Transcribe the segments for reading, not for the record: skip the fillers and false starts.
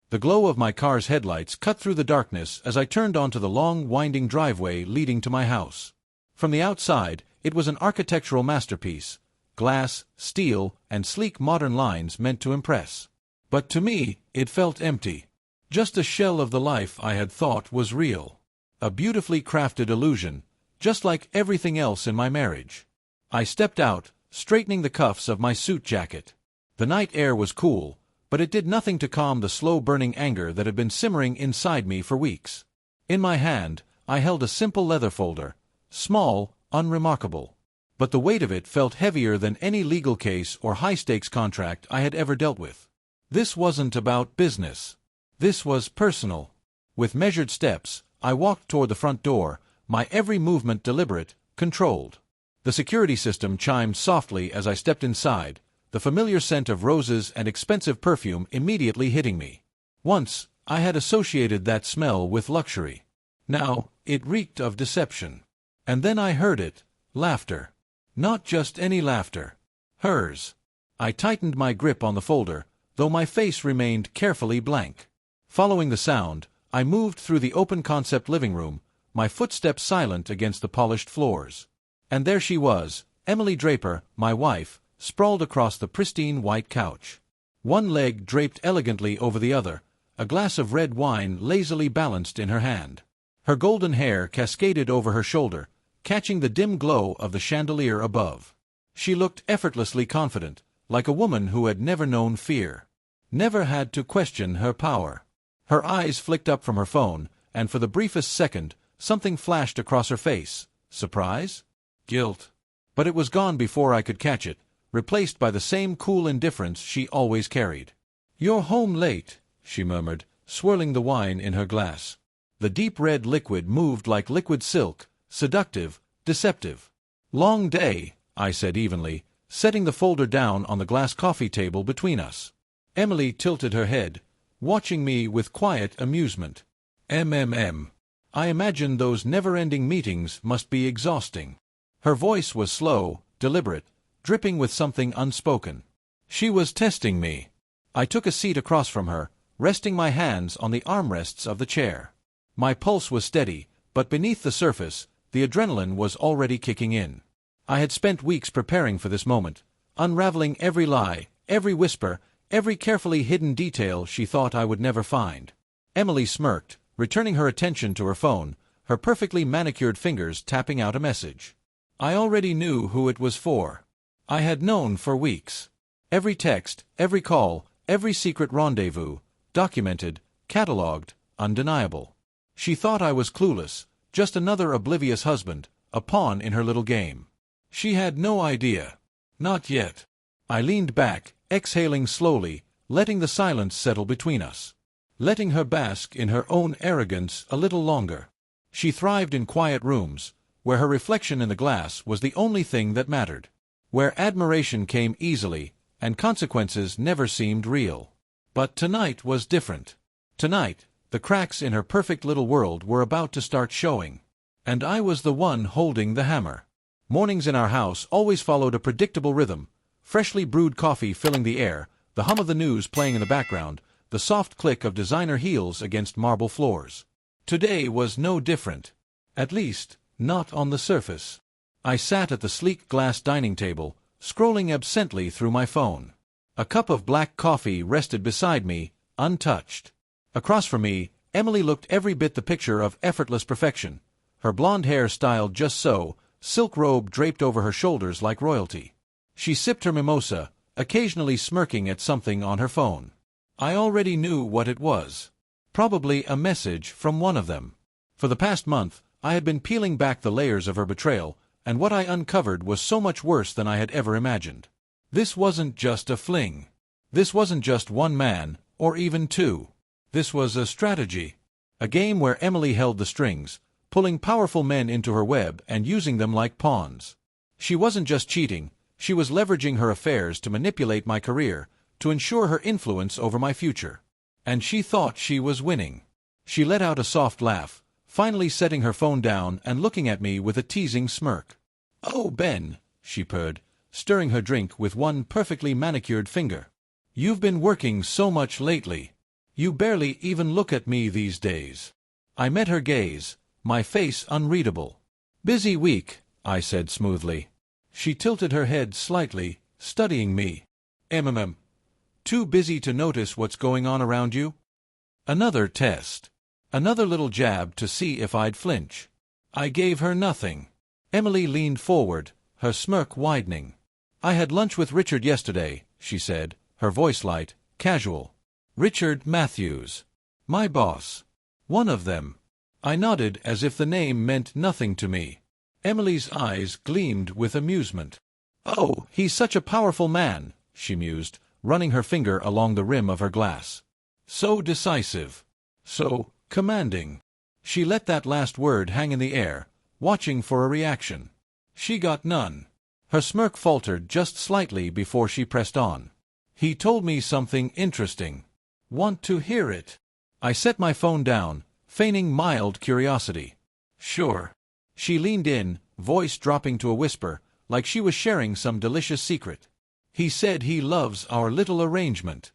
The glow of my car's headlights cut through the darkness as I turned onto the long, winding driveway leading to my house. From the outside, it was an architectural masterpiece. Glass, steel, and sleek modern lines meant to impress. But to me, it felt empty. Just a shell of the life I had thought was real. A beautifully crafted illusion, just like everything else in my marriage. I stepped out, straightening the cuffs of my suit jacket. The night air was cool, but it did nothing to calm the slow-burning anger that had been simmering inside me for weeks. In my hand, I held a simple leather folder, small, unremarkable. But the weight of it felt heavier than any legal case or high-stakes contract I had ever dealt with. This wasn't about business. This was personal. With measured steps, I walked toward the front door, my every movement deliberate, controlled. The security system chimed softly as I stepped inside, the familiar scent of roses and expensive perfume immediately hitting me. Once, I had associated that smell with luxury. Now, it reeked of deception. And then I heard it, laughter. Not just any laughter. Hers. I tightened my grip on the folder, though my face remained carefully blank. Following the sound, I moved through the open-concept living room, my footsteps silent against the polished floors. And there she was, Emily Draper, my wife, sprawled across the pristine white couch. One leg draped elegantly over the other, a glass of red wine lazily balanced in her hand. Her golden hair cascaded over her shoulder, catching the dim glow of the chandelier above. She looked effortlessly confident, like a woman who had never known fear. Never had to question her power. Her eyes flicked up from her phone, and for the briefest second, something flashed across her face. Surprise? Guilt. But it was gone before I could catch it, replaced by the same cool indifference she always carried. "You're home late," she murmured, swirling the wine in her glass. The deep red liquid moved like liquid silk, seductive, deceptive. "Long day," I said evenly, setting the folder down on the glass coffee table between us. Emily tilted her head, watching me with quiet amusement. I imagine those never-ending meetings must be exhausting." Her voice was slow, deliberate, dripping with something unspoken. She was testing me. I took a seat across from her, resting my hands on the armrests of the chair. My pulse was steady, but beneath the surface, the adrenaline was already kicking in. I had spent weeks preparing for this moment, unraveling every lie, every whisper, every carefully hidden detail she thought I would never find. Emily smirked, returning her attention to her phone, her perfectly manicured fingers tapping out a message. I already knew who it was for. I had known for weeks. Every text, every call, every secret rendezvous, documented, catalogued, undeniable. She thought I was clueless, just another oblivious husband, a pawn in her little game. She had no idea. Not yet. I leaned back, exhaling slowly, letting the silence settle between us. Letting her bask in her own arrogance a little longer. She thrived in quiet rooms, where her reflection in the glass was the only thing that mattered. Where admiration came easily, and consequences never seemed real. But tonight was different. Tonight, the cracks in her perfect little world were about to start showing. And I was the one holding the hammer. Mornings in our house always followed a predictable rhythm, freshly brewed coffee filling the air, the hum of the news playing in the background, the soft click of designer heels against marble floors. Today was no different. At least, not on the surface. I sat at the sleek glass dining table, scrolling absently through my phone. A cup of black coffee rested beside me, untouched. Across from me, Emily looked every bit the picture of effortless perfection, her blonde hair styled just so, silk robe draped over her shoulders like royalty. She sipped her mimosa, occasionally smirking at something on her phone. I already knew what it was. Probably a message from one of them. For the past month, I had been peeling back the layers of her betrayal, and what I uncovered was so much worse than I had ever imagined. This wasn't just a fling. This wasn't just one man, or even two. This was a strategy. A game where Emily held the strings, pulling powerful men into her web and using them like pawns. She wasn't just cheating, she was leveraging her affairs to manipulate my career, to ensure her influence over my future. And she thought she was winning. She let out a soft laugh, finally setting her phone down and looking at me with a teasing smirk. "Oh, Ben," she purred, stirring her drink with one perfectly manicured finger. "You've been working so much lately. You barely even look at me these days." I met her gaze, my face unreadable. "Busy week," I said smoothly. She tilted her head slightly, studying me. Too busy to notice what's going on around you?" Another test. Another little jab to see if I'd flinch. I gave her nothing. Emily leaned forward, her smirk widening. "I had lunch with Richard yesterday," she said, her voice light, casual. "Richard Matthews. My boss. One of them." I nodded as if the name meant nothing to me. Emily's eyes gleamed with amusement. "Oh, he's such a powerful man," she mused, running her finger along the rim of her glass. "So decisive. So commanding." She let that last word hang in the air, watching for a reaction. She got none. Her smirk faltered just slightly before she pressed on. "He told me something interesting. Want to hear it?" I set my phone down, feigning mild curiosity. "Sure." She leaned in, voice dropping to a whisper, like she was sharing some delicious secret. "He said he loves our little arrangement."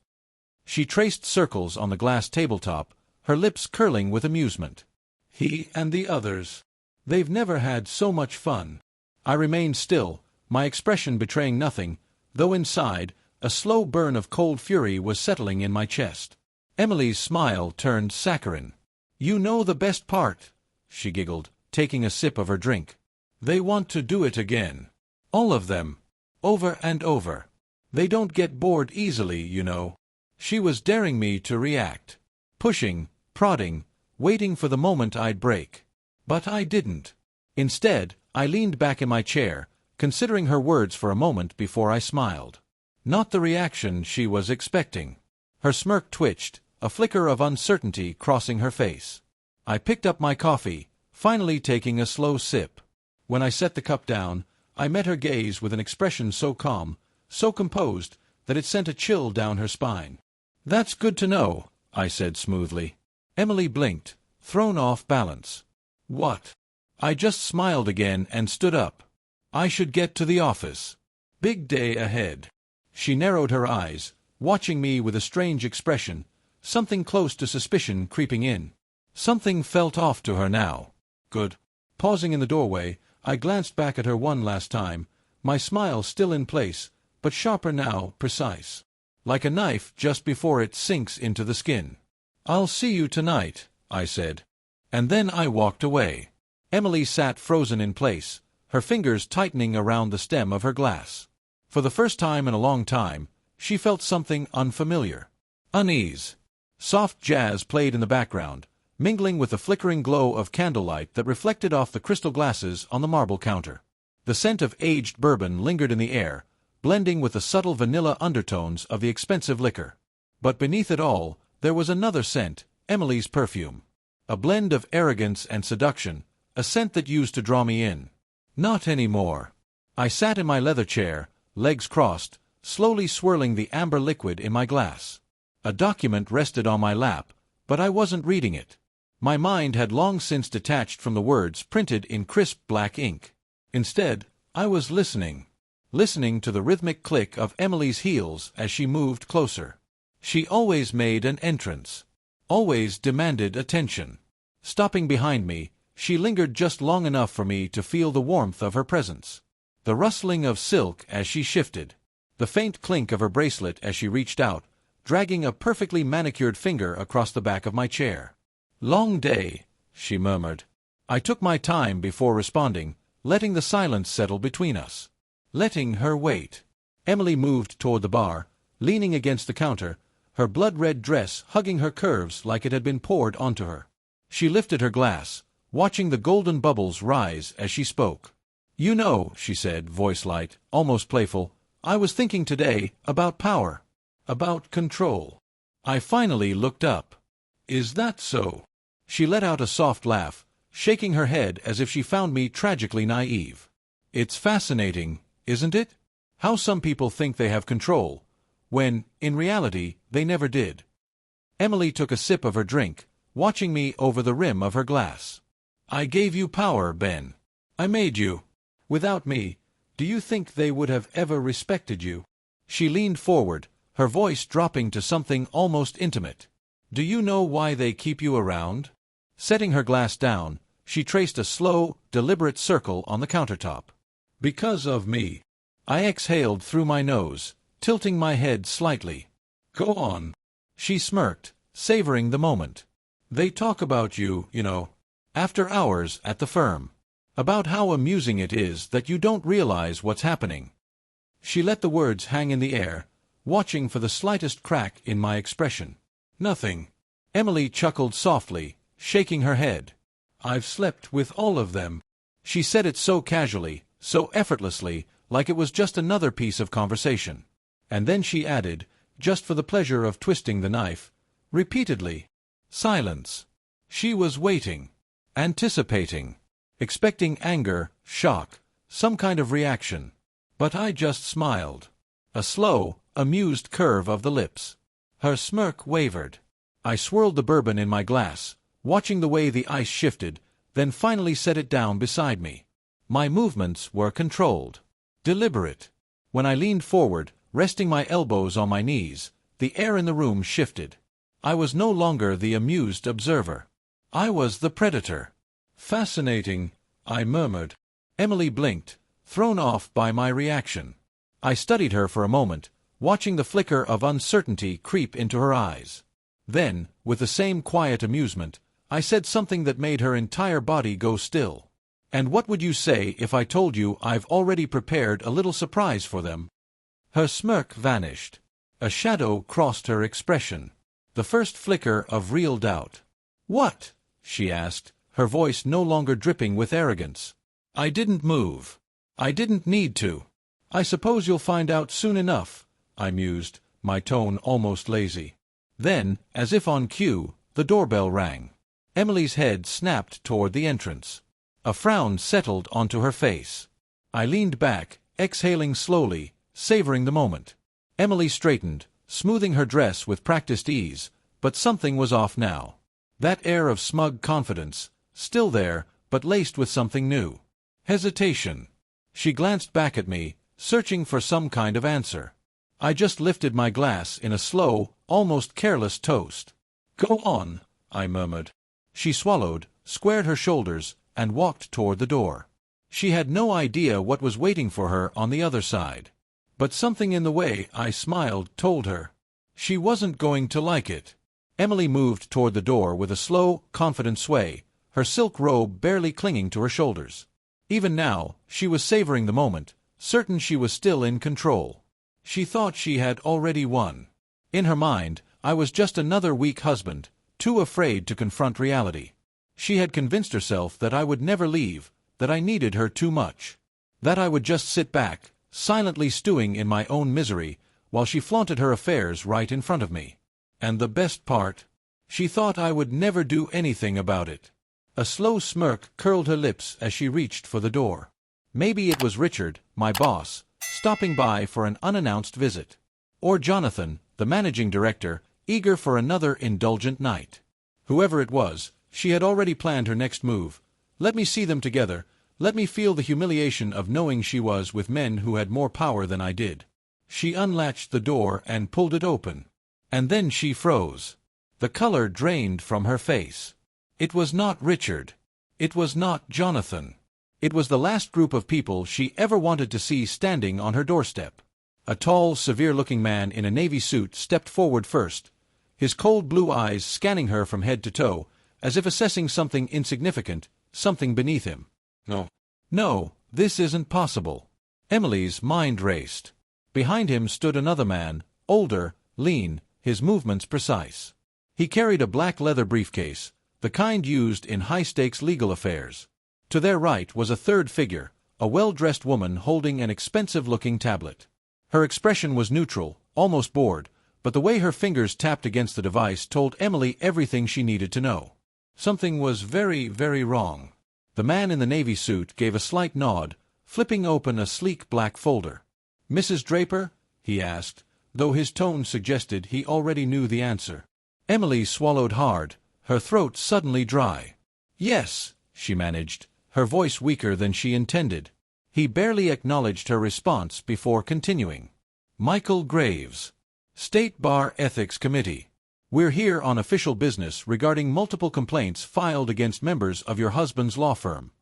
She traced circles on the glass tabletop, her lips curling with amusement. "He and the others. They've never had so much fun." I remained still, my expression betraying nothing, though inside, a slow burn of cold fury was settling in my chest. Emily's smile turned saccharine. "You know the best part," she giggled, taking a sip of her drink. "They want to do it again. All of them. Over and over. They don't get bored easily, you know." She was daring me to react. Pushing, prodding, waiting for the moment I'd break. But I didn't. Instead, I leaned back in my chair, considering her words for a moment before I smiled. Not the reaction she was expecting. Her smirk twitched, a flicker of uncertainty crossing her face. I picked up my coffee, finally taking a slow sip. When I set the cup down, I met her gaze with an expression so calm, so composed, that it sent a chill down her spine. "That's good to know," I said smoothly. Emily blinked, thrown off balance. "What?" I just smiled again and stood up. "I should get to the office. Big day ahead." She narrowed her eyes, watching me with a strange expression, something close to suspicion creeping in. Something felt off to her now. Good. Pausing in the doorway, I glanced back at her one last time, my smile still in place, but sharper now, precise. Like a knife just before it sinks into the skin. "I'll see you tonight," I said. And then I walked away. Emily sat frozen in place, her fingers tightening around the stem of her glass. For the first time in a long time, she felt something unfamiliar. Unease. Soft jazz played in the background, mingling with the flickering glow of candlelight that reflected off the crystal glasses on the marble counter. The scent of aged bourbon lingered in the air, blending with the subtle vanilla undertones of the expensive liquor. But beneath it all, there was another scent, Emily's perfume. A blend of arrogance and seduction, a scent that used to draw me in. Not anymore. I sat in my leather chair, legs crossed, slowly swirling the amber liquid in my glass. A document rested on my lap, but I wasn't reading it. My mind had long since detached from the words printed in crisp black ink. Instead, I was listening. Listening to the rhythmic click of Emily's heels as she moved closer. She always made an entrance. Always demanded attention. Stopping behind me, she lingered just long enough for me to feel the warmth of her presence. The rustling of silk as she shifted. The faint clink of her bracelet as she reached out, dragging a perfectly manicured finger across the back of my chair. "Long day," she murmured. I took my time before responding, letting the silence settle between us. Letting her wait. Emily moved toward the bar, leaning against the counter, her blood-red dress hugging her curves like it had been poured onto her. She lifted her glass, watching the golden bubbles rise as she spoke. "You know," she said, voice light, almost playful, "I was thinking today about power. About control." I finally looked up. "Is that so?" She let out a soft laugh, shaking her head as if she found me tragically naive. "It's fascinating, isn't it? How some people think they have control, when, in reality, they never did." Emily took a sip of her drink, watching me over the rim of her glass. "I gave you power, Ben. I made you. Without me, do you think they would have ever respected you?" She leaned forward, her voice dropping to something almost intimate. Do you know why they keep you around? Setting her glass down, she traced a slow, deliberate circle on the countertop. Because of me. I exhaled through my nose, tilting my head slightly. Go on. She smirked, savoring the moment. They talk about you, after hours at the firm. About how amusing it is that you don't realize what's happening. She let the words hang in the air, watching for the slightest crack in my expression. Nothing. Emily chuckled softly, shaking her head. I've slept with all of them. She said it so casually, so effortlessly, like it was just another piece of conversation. And then she added, just for the pleasure of twisting the knife, repeatedly. Silence. She was waiting, anticipating, expecting anger, shock, some kind of reaction. But I just smiled. A slow, amused curve of the lips. Her smirk wavered. I swirled the bourbon in my glass, watching the way the ice shifted, then finally set it down beside me. My movements were controlled, deliberate. When I leaned forward, resting my elbows on my knees, the air in the room shifted. I was no longer the amused observer. I was the predator. Fascinating, I murmured. Emily blinked, thrown off by my reaction. I studied her for a moment, watching the flicker of uncertainty creep into her eyes. Then, with the same quiet amusement, I said something that made her entire body go still. And what would you say if I told you I've already prepared a little surprise for them? Her smirk vanished. A shadow crossed her expression. The first flicker of real doubt. What? She asked, her voice no longer dripping with arrogance. I didn't move. I didn't need to. I suppose you'll find out soon enough, I mused, my tone almost lazy. Then, as if on cue, the doorbell rang. Emily's head snapped toward the entrance. A frown settled onto her face. I leaned back, exhaling slowly, savoring the moment. Emily straightened, smoothing her dress with practiced ease, but something was off now. That air of smug confidence, still there, but laced with something new. Hesitation. She glanced back at me, searching for some kind of answer. I just lifted my glass in a slow, almost careless toast. Go on, I murmured. She swallowed, squared her shoulders, and walked toward the door. She had no idea what was waiting for her on the other side. But something in the way I smiled told her. She wasn't going to like it. Emily moved toward the door with a slow, confident sway, her silk robe barely clinging to her shoulders. Even now, she was savoring the moment, certain she was still in control. She thought she had already won. In her mind, I was just another weak husband, too afraid to confront reality. She had convinced herself that I would never leave, that I needed her too much. That I would just sit back, silently stewing in my own misery, while she flaunted her affairs right in front of me. And the best part? She thought I would never do anything about it. A slow smirk curled her lips as she reached for the door. Maybe it was Richard, my boss, stopping by for an unannounced visit. Or Jonathan, the managing director, eager for another indulgent night. Whoever it was, she had already planned her next move. Let me see them together. Let me feel the humiliation of knowing she was with men who had more power than I did. She unlatched the door and pulled it open. And then she froze. The color drained from her face. It was not Richard. It was not Jonathan. It was the last group of people she ever wanted to see standing on her doorstep. A tall, severe-looking man in a navy suit stepped forward first, his cold blue eyes scanning her from head to toe, as if assessing something insignificant, something beneath him. No, this isn't possible. Emily's mind raced. Behind him stood another man, older, lean, his movements precise. He carried a black leather briefcase, the kind used in high-stakes legal affairs. To their right was a third figure, a well-dressed woman holding an expensive-looking tablet. Her expression was neutral, almost bored, but the way her fingers tapped against the device told Emily everything she needed to know. Something was very, very wrong. The man in the navy suit gave a slight nod, flipping open a sleek black folder. "Mrs. Draper?" he asked, though his tone suggested he already knew the answer. Emily swallowed hard, her throat suddenly dry. "Yes," she managed, her voice weaker than she intended. He barely acknowledged her response before continuing. "Michael Graves. State Bar Ethics Committee. We're here on official business regarding multiple complaints filed against members of your husband's law firm.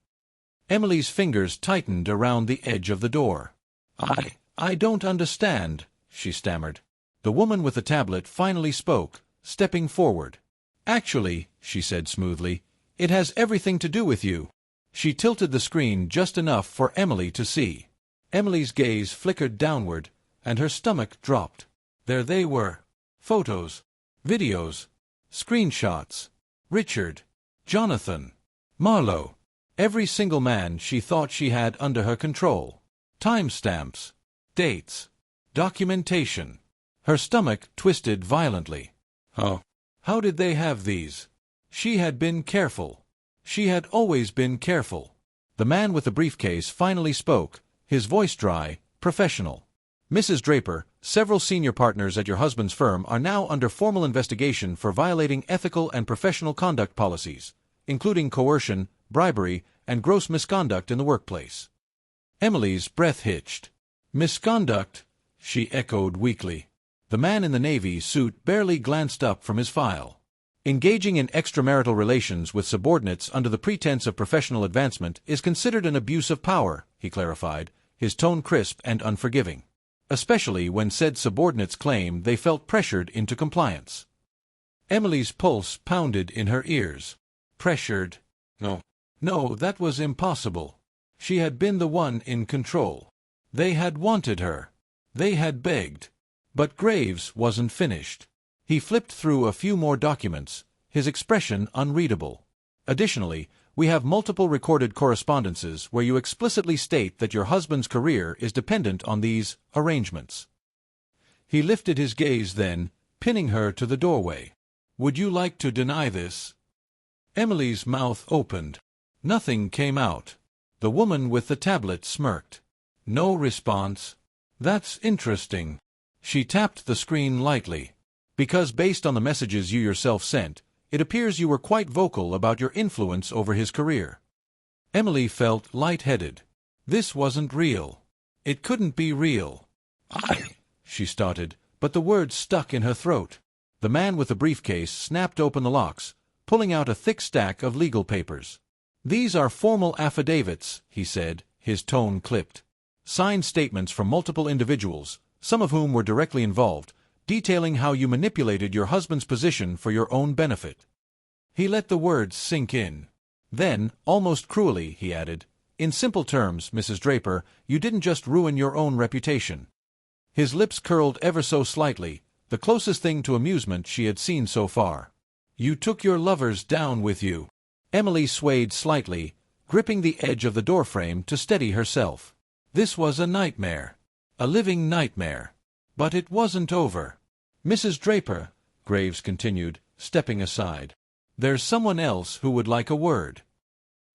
Emily's fingers tightened around the edge of the door. I don't understand, she stammered. The woman with the tablet finally spoke, stepping forward. Actually, she said smoothly, it has everything to do with you. She tilted the screen just enough for Emily to see. Emily's gaze flickered downward, and her stomach dropped. There they were. Photos. Videos. Screenshots. Richard. Jonathan. Marlowe. Every single man she thought she had under her control. Timestamps. Dates. Documentation. Her stomach twisted violently. Oh. How did they have these? She had been careful. She had always been careful. The man with the briefcase finally spoke, his voice dry, professional. Mrs. Draper, several senior partners at your husband's firm are now under formal investigation for violating ethical and professional conduct policies, including coercion, bribery, and gross misconduct in the workplace. Emily's breath hitched. Misconduct, she echoed weakly. The man in the navy suit barely glanced up from his file. Engaging in extramarital relations with subordinates under the pretense of professional advancement is considered an abuse of power, he clarified, his tone crisp and unforgiving. Especially when said subordinates claim they felt pressured into compliance. Emily's pulse pounded in her ears. Pressured? No, that was impossible. She had been the one in control. They had wanted her. They had begged. But Graves wasn't finished. He flipped through a few more documents, his expression unreadable. Additionally, we have multiple recorded correspondences where you explicitly state that your husband's career is dependent on these arrangements. He lifted his gaze then, pinning her to the doorway. Would you like to deny this? Emily's mouth opened. Nothing came out. The woman with the tablet smirked. No response. That's interesting. She tapped the screen lightly. Because based on the messages you yourself sent, it appears you were quite vocal about your influence over his career. Emily felt light-headed. This wasn't real. It couldn't be real. She started, but the words stuck in her throat. The man with the briefcase snapped open the locks, pulling out a thick stack of legal papers. These are formal affidavits, he said, his tone clipped. Signed statements from multiple individuals, some of whom were directly involved, detailing how you manipulated your husband's position for your own benefit. He let the words sink in. Then, almost cruelly, he added, in simple terms, Mrs. Draper, you didn't just ruin your own reputation. His lips curled ever so slightly, the closest thing to amusement she had seen so far. You took your lovers down with you. Emily swayed slightly, gripping the edge of the doorframe to steady herself. This was a nightmare. A living nightmare. But it wasn't over. Mrs. Draper, Graves continued, stepping aside. There's someone else who would like a word.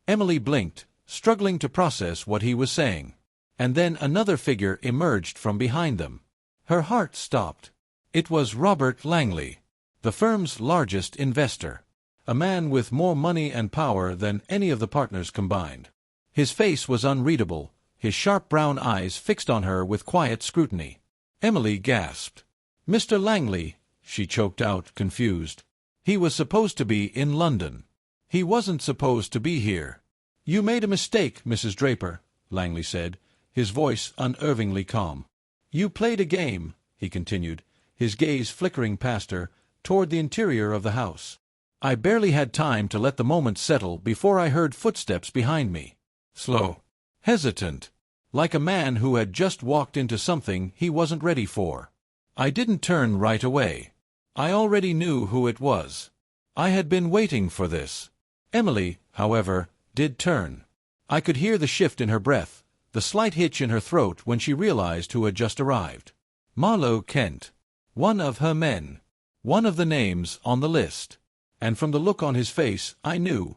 Emily blinked, struggling to process what he was saying. And then another figure emerged from behind them. Her heart stopped. It was Robert Langley, the firm's largest investor. A man with more money and power than any of the partners combined. His face was unreadable, his sharp brown eyes fixed on her with quiet scrutiny. Emily gasped. Mr. Langley, she choked out, confused. He was supposed to be in London. He wasn't supposed to be here. You made a mistake, Mrs. Draper, Langley said, his voice unervingly calm. You played a game, he continued, his gaze flickering past her, toward the interior of the house. I barely had time to let the moment settle before I heard footsteps behind me. Slow. Hesitant. Like a man who had just walked into something he wasn't ready for. I didn't turn right away. I already knew who it was. I had been waiting for this. Emily, however, did turn. I could hear the shift in her breath, the slight hitch in her throat when she realized who had just arrived. Marlowe Kent. One of her men. One of the names on the list. And from the look on his face, I knew.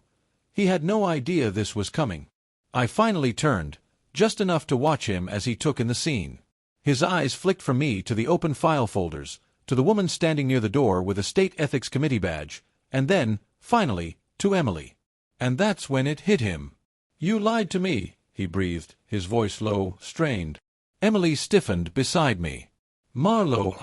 He had no idea this was coming. I finally turned, just enough to watch him as he took in the scene. His eyes flicked from me to the open file folders, to the woman standing near the door with a State Ethics Committee badge, and then, finally, to Emily. And that's when it hit him. You lied to me, he breathed, his voice low, strained. Emily stiffened beside me. Marlowe,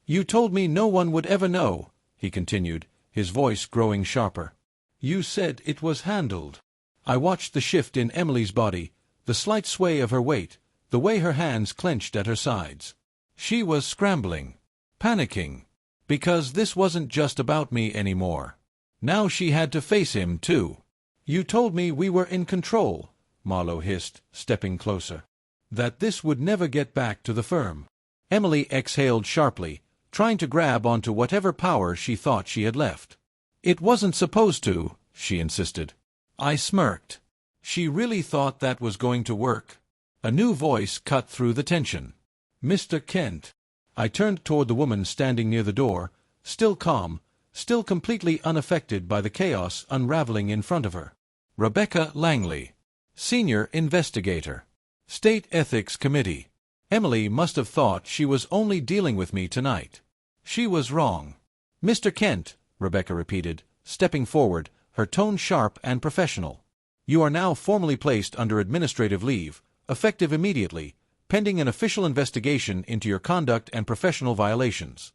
You told me no one would ever know, he continued, his voice growing sharper. "You said it was handled." I watched the shift in Emily's body, the slight sway of her weight, the way her hands clenched at her sides. She was scrambling, panicking, because this wasn't just about me anymore. Now she had to face him, too. "You told me we were in control," Marlowe hissed, stepping closer. "That this would never get back to the firm." Emily exhaled sharply, trying to grab onto whatever power she thought she had left. "It wasn't supposed to," she insisted. I smirked. She really thought that was going to work? A new voice cut through the tension. "Mr. Kent." I turned toward the woman standing near the door, still calm, still completely unaffected by the chaos unraveling in front of her. "Rebecca Langley, Senior Investigator, State Ethics Committee." Emily must have thought she was only dealing with me tonight. She was wrong. "Mr. Kent," Rebecca repeated, stepping forward, her tone sharp and professional. "You are now formally placed under administrative leave, effective immediately, pending an official investigation into your conduct and professional violations."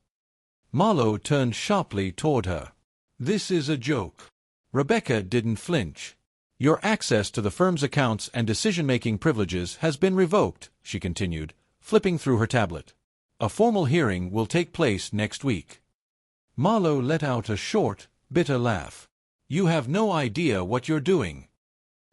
Marlowe turned sharply toward her. "This is a joke." Rebecca didn't flinch. "Your access to the firm's accounts and decision-making privileges has been revoked," she continued, flipping through her tablet. "A formal hearing will take place next week." Marlowe let out a short, bitter laugh. "You have no idea what you're doing."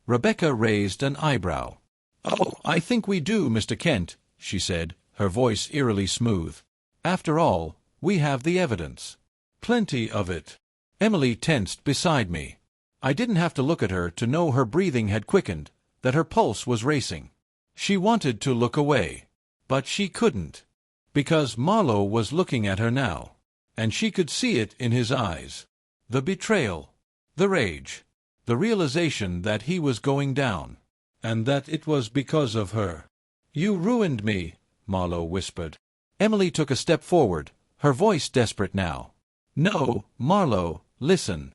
Rebecca raised an eyebrow. "Oh, I think we do, Mr. Kent," she said, her voice eerily smooth. "After all, we have the evidence. Plenty of it." Emily tensed beside me. I didn't have to look at her to know her breathing had quickened, that her pulse was racing. She wanted to look away, but she couldn't, because Marlowe was looking at her now, and she could see it in his eyes. The betrayal, the rage, the realization that he was going down, and that it was because of her. "You ruined me," Marlowe whispered. Emily took a step forward, her voice desperate now. "No, Marlowe, listen."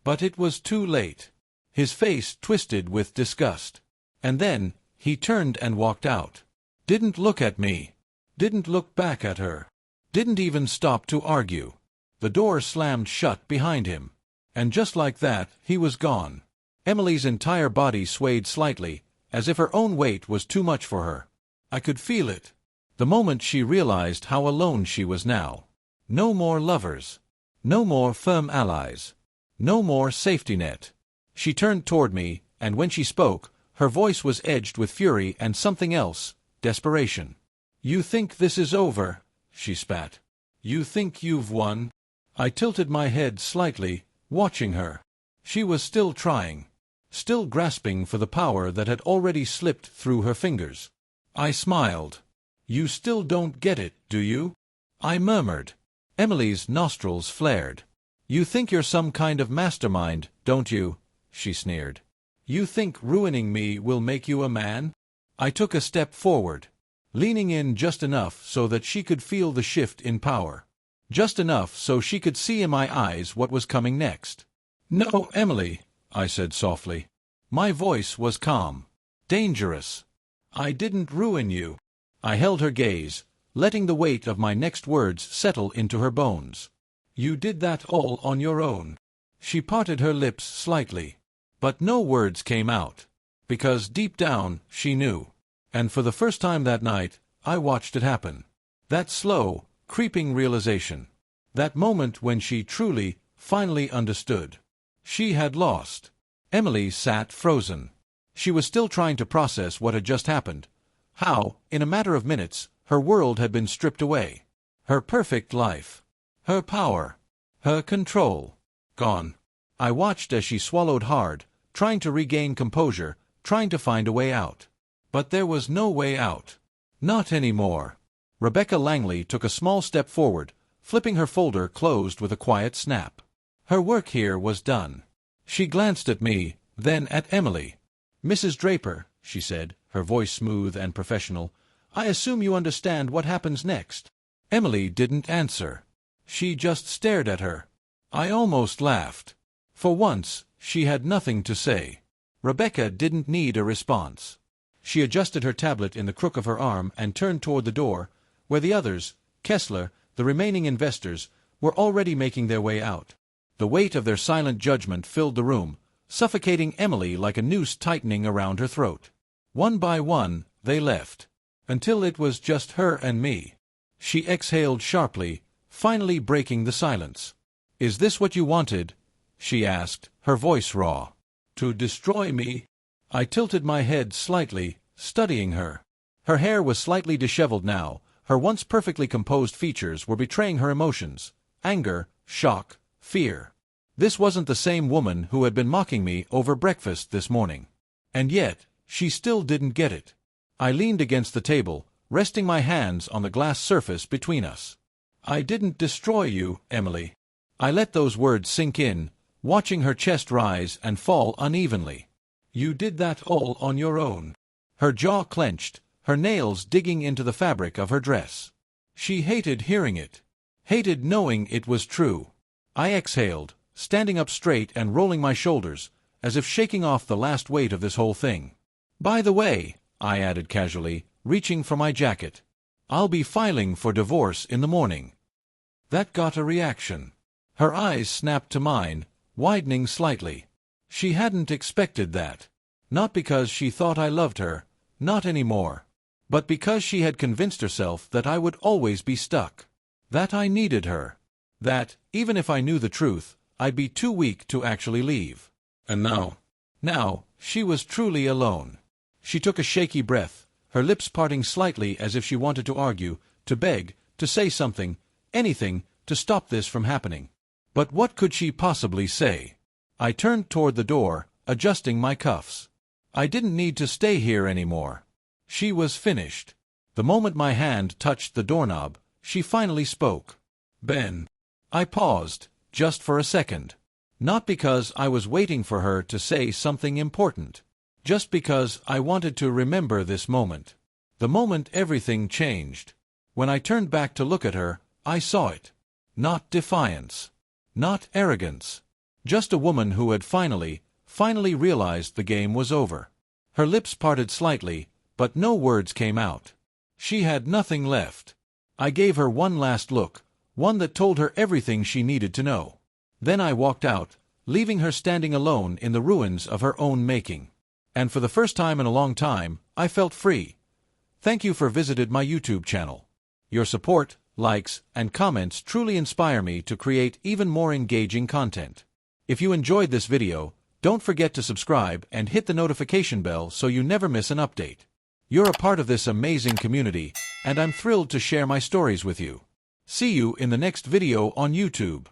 But it was too late. His face twisted with disgust. And then, he turned and walked out. Didn't look at me. Didn't look back at her. Didn't even stop to argue. The door slammed shut behind him. And just like that, he was gone. Emily's entire body swayed slightly, as if her own weight was too much for her. I could feel it. The moment she realized how alone she was now. No more lovers. No more firm allies. No more safety net. She turned toward me, and when she spoke, her voice was edged with fury and something else, desperation. "You think this is over?" she spat. "You think you've won?" I tilted my head slightly, watching her. She was still trying, still grasping for the power that had already slipped through her fingers. I smiled. "You still don't get it, do you?" I murmured. Emily's nostrils flared. "You think you're some kind of mastermind, don't you?" she sneered. "You think ruining me will make you a man?" I took a step forward, leaning in just enough so that she could feel the shift in power. Just enough so she could see in my eyes what was coming next. "No, Emily," I said softly. My voice was calm. Dangerous. "I didn't ruin you." I held her gaze, letting the weight of my next words settle into her bones. "You did that all on your own." She parted her lips slightly. But no words came out. Because deep down, she knew. And for the first time that night, I watched it happen. That slow, creeping realization. That moment when she truly, finally understood. She had lost. Emily sat frozen. She was still trying to process what had just happened. How, in a matter of minutes, her world had been stripped away. Her perfect life. Her power. Her control. Gone. I watched as she swallowed hard, trying to regain composure, trying to find a way out. But there was no way out. Not anymore. Rebecca Langley took a small step forward, flipping her folder closed with a quiet snap. Her work here was done. She glanced at me, then at Emily. "Mrs. Draper," she said, her voice smooth and professional, "I assume you understand what happens next." Emily didn't answer. She just stared at her. I almost laughed. For once, she had nothing to say. Rebecca didn't need a response. She adjusted her tablet in the crook of her arm and turned toward the door, where the others, Kessler, the remaining investors, were already making their way out. The weight of their silent judgment filled the room, suffocating Emily like a noose tightening around her throat. One by one, they left, until it was just her and me. She exhaled sharply, finally breaking the silence. "Is this what you wanted?" she asked, her voice raw. "To destroy me?" I tilted my head slightly, studying her. Her hair was slightly disheveled now, her once perfectly composed features were betraying her emotions: anger, shock, fear. This wasn't the same woman who had been mocking me over breakfast this morning. And yet, she still didn't get it. I leaned against the table, resting my hands on the glass surface between us. "I didn't destroy you, Emily." I let those words sink in, watching her chest rise and fall unevenly. "You did that all on your own." Her jaw clenched, her nails digging into the fabric of her dress. She hated hearing it. Hated knowing it was true. I exhaled, standing up straight and rolling my shoulders, as if shaking off the last weight of this whole thing. "By the way," I added casually, reaching for my jacket, "I'll be filing for divorce in the morning." That got a reaction. Her eyes snapped to mine, widening slightly. She hadn't expected that. Not because she thought I loved her, not anymore, but because she had convinced herself that I would always be stuck. That I needed her. That, even if I knew the truth, I'd be too weak to actually leave. And now, she was truly alone. She took a shaky breath, her lips parting slightly as if she wanted to argue, to beg, to say something, anything, to stop this from happening. But what could she possibly say? I turned toward the door, adjusting my cuffs. I didn't need to stay here anymore. She was finished. The moment my hand touched the doorknob, she finally spoke. "Ben." I paused, just for a second. Not because I was waiting for her to say something important. Just because I wanted to remember this moment. The moment everything changed. When I turned back to look at her, I saw it. Not defiance. Not arrogance. Just a woman who had finally realized the game was over. Her lips parted slightly, but no words came out. She had nothing left. I gave her one last look, one that told her everything she needed to know. Then I walked out, leaving her standing alone in the ruins of her own making. And for the first time in a long time, I felt free. Thank you for visiting my YouTube channel. Your support, likes, and comments truly inspire me to create even more engaging content. If you enjoyed this video, don't forget to subscribe and hit the notification bell so you never miss an update. You're a part of this amazing community, and I'm thrilled to share my stories with you. See you in the next video on YouTube.